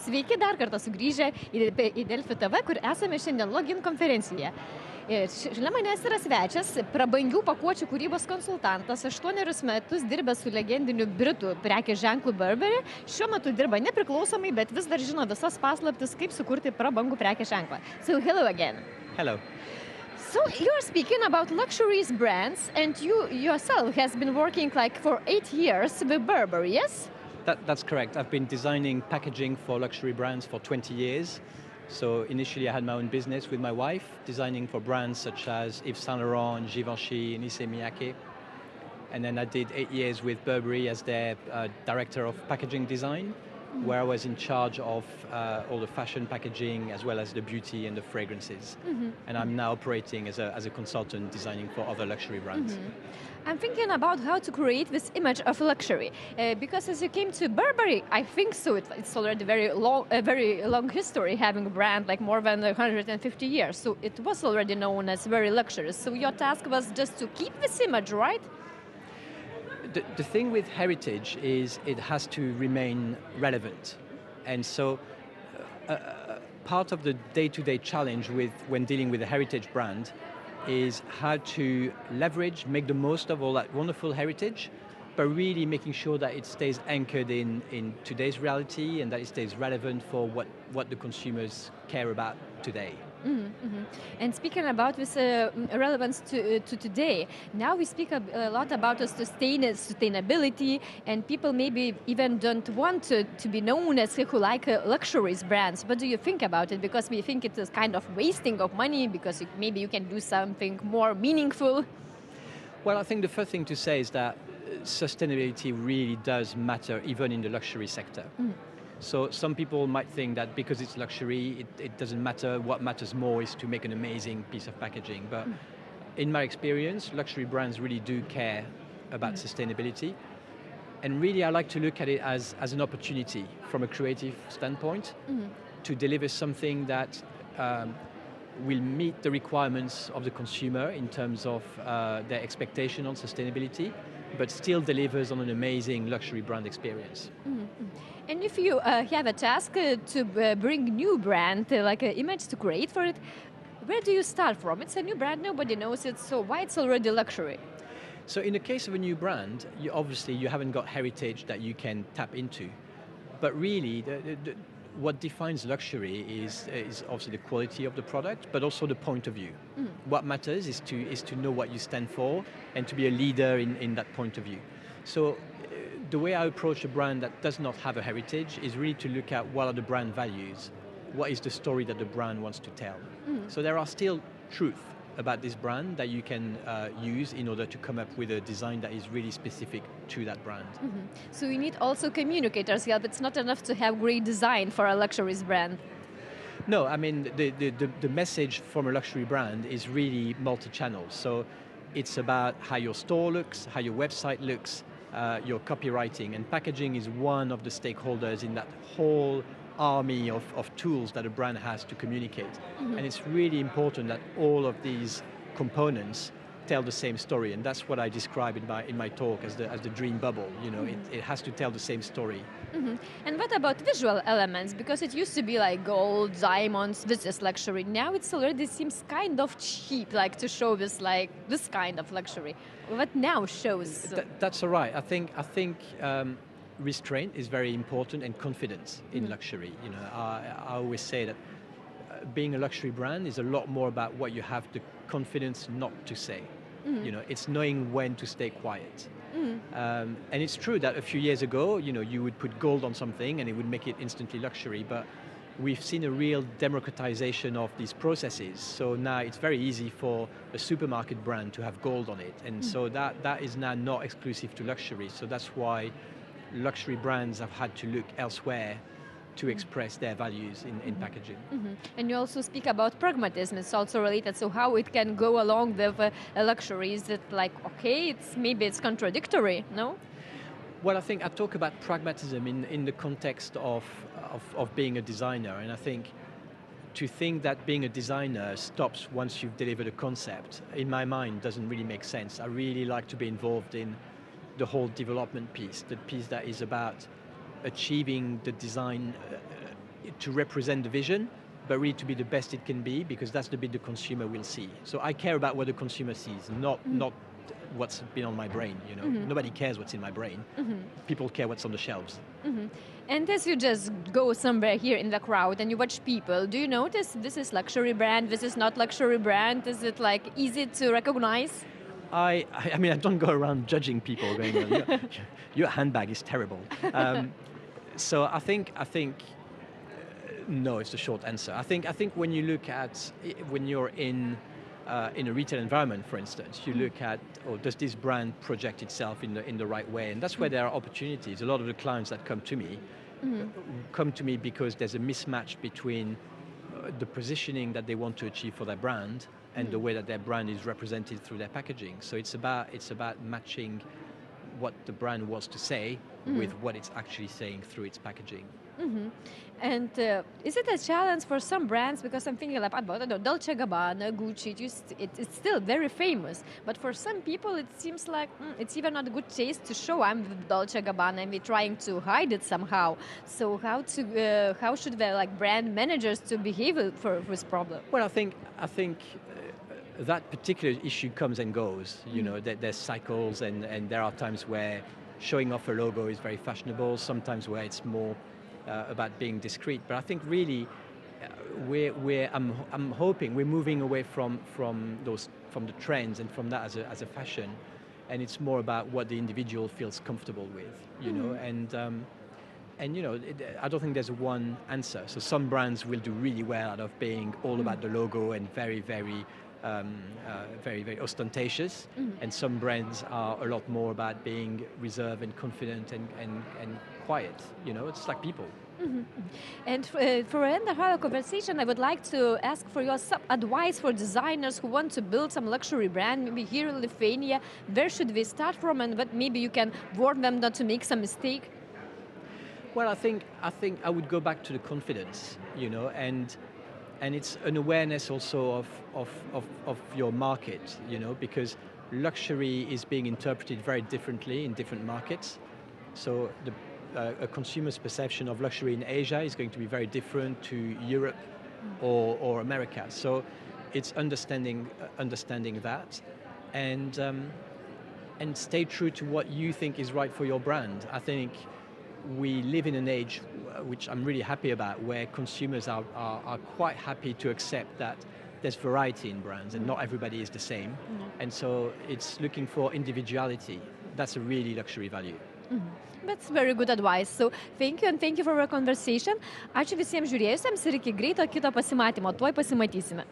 Sveiki dar kartą sugrįžę į Delfi TV, kur esame šiandien login konferencijoje. Šalia manęs yra svečias, prabangių pakuočių kūrybos konsultantas, 8 metus dirbęs su legendiniu britų prekės ženklu Burberry, šiuo metu dirba nepriklausomai, bet vis dar žino visas paslaptis, kaip sukurti prabangų prekės ženklą. So, hello again. Hello. So, you're speaking about luxuries brands, and you yourself has been working for 8 years with Burberry, yes? That's correct. I've been designing packaging for luxury brands for 20 years. So initially I had my own business with my wife, designing for brands such as Yves Saint Laurent, Givenchy, and Issey Miyake. And then I did 8 years with Burberry as their director of packaging design, where I was in charge of all the fashion packaging as well as the beauty and the fragrances. And I'm now operating as a consultant designing for other luxury brands. I'm thinking about how to create this image of luxury, because as you came to Burberry, I think so. It's already a very long history having a brand, like more than 150 years. So it was already known as very luxurious. So your task was just to keep this image, right? The thing with heritage is it has to remain relevant. And so part of the day-to-day challenge when dealing with a heritage brand is how to leverage, make the most of all that wonderful heritage, but really making sure that it stays anchored in today's reality and that it stays relevant for what the consumers care about today. And speaking about this relevance to today, now we speak a lot about sustainability, and people maybe even don't want to be known as who like luxuries brands. What do you think about it? Because we think it is kind of wasting of money, because maybe you can do something more meaningful. Well, I think the first thing to say is that sustainability really does matter even in the luxury sector. So some people might think that because it's luxury, it doesn't matter. What matters more is to make an amazing piece of packaging. But in my experience, luxury brands really do care about sustainability. And really, I like to look at it as an opportunity from a creative standpoint to deliver something that will meet the requirements of the consumer in terms of their expectation on sustainability, but still delivers on an amazing luxury brand experience. And if you have a task to bring new brand, like an image to create for it, where do you start from? It's a new brand, nobody knows it, so why it's already luxury? So in the case of a new brand, you haven't got heritage that you can tap into. But really, what defines luxury is obviously the quality of the product, but also the point of view. What matters is to know what you stand for and to be a leader in that point of view. So the way I approach a brand that does not have a heritage is really to look at what are the brand values, what is the story that the brand wants to tell. So there are still truth about this brand that you can use in order to come up with a design that is really specific to that brand. So you need also communicators' help. It's not enough to have great design for a luxuries brand. No, I mean, the message from a luxury brand is really multi-channel. So it's about how your store looks, how your website looks, your copywriting, and packaging is one of the stakeholders in that whole army of tools that a brand has to communicate. And it's really important that all of these components tell the same story, and that's what I describe in my talk as the dream bubble. You know, it has to tell the same story. And what about visual elements? Because it used to be like gold, diamonds, this is luxury. Now it already seems kind of cheap, like to show this kind of luxury. What now shows? That's all right. I think restraint is very important, and confidence in luxury. You know, I always say that being a luxury brand is a lot more about what you have the confidence not to say. You know, it's knowing when to stay quiet. And it's true that a few years ago, you know, you would put gold on something and it would make it instantly luxury, but we've seen a real democratization of these processes. So now it's very easy for a supermarket brand to have gold on it. And so that is now not exclusive to luxury. So that's why luxury brands have had to look elsewhere to express their values in packaging. And you also speak about pragmatism. It's also related, so how it can go along with luxury. Is it like, okay, maybe it's contradictory, no? Well, I think I talk about pragmatism in the context of being a designer, and I think to think that being a designer stops once you've delivered a concept, in my mind, doesn't really make sense. I really like to be involved in the whole development piece, the piece that is about achieving the design to represent the vision, but really to be the best it can be, because that's the bit the consumer will see. So I care about what the consumer sees, not what's been on my brain. You know, nobody cares what's in my brain. People care what's on the shelves. And as you just go somewhere here in the crowd and you watch people, do you notice this is luxury brand, this is not luxury brand? Is it like easy to recognize? I mean, I don't go around judging people going, your handbag is terrible. So I think no, it's the short answer. I think when you look at, when you're in a retail environment, for instance, you look at, does this brand project itself in the right way? And that's where there are opportunities. A lot of the clients that come to me because there's a mismatch between the positioning that they want to achieve for their brand and the way that their brand is represented through their packaging. So it's about matching what the brand wants to say with what it's actually saying through its packaging. And is it a challenge for some brands? Because I'm thinking about Dolce & Gabbana, Gucci, it's still very famous. But for some people, it seems like it's even not a good taste to show I'm with Dolce & Gabbana and we're trying to hide it somehow. So how should the brand managers to behave for this problem? Well, I think that particular issue comes and goes. You know, there's cycles, and there are times where showing off a logo is very fashionable. Sometimes where it's more about being discreet. But I think really, I'm hoping we're moving away from the trends and from that as a fashion, and it's more about what the individual feels comfortable with. You know, and you know, I don't think there's one answer. So some brands will do really well out of being all about the logo and very, very ostentatious, and some brands are a lot more about being reserved and confident and quiet. You know, it's like people. And for end of our conversation, I would like to ask for your advice for designers who want to build some luxury brand, maybe here in Lithuania. Where should we start from, and what maybe you can warn them not to make some mistake? Well, I think I would go back to the confidence, you know, and it's an awareness also of your market, you know, because luxury is being interpreted very differently in different markets. So a consumer's perception of luxury in Asia is going to be very different to Europe or America. So it's understanding that, and stay true to what you think is right for your brand. I think we live in an age, which I'm really happy about, where consumers are quite happy to accept that there's variety in brands and not everybody is the same. And so it's looking for individuality. That's a really luxury value. That's very good advice. So thank you, and thank you for our conversation. Ačiū visiems žiūrėjusiems ir iki greito kito pasimatymo. Tuoj pasimatysime.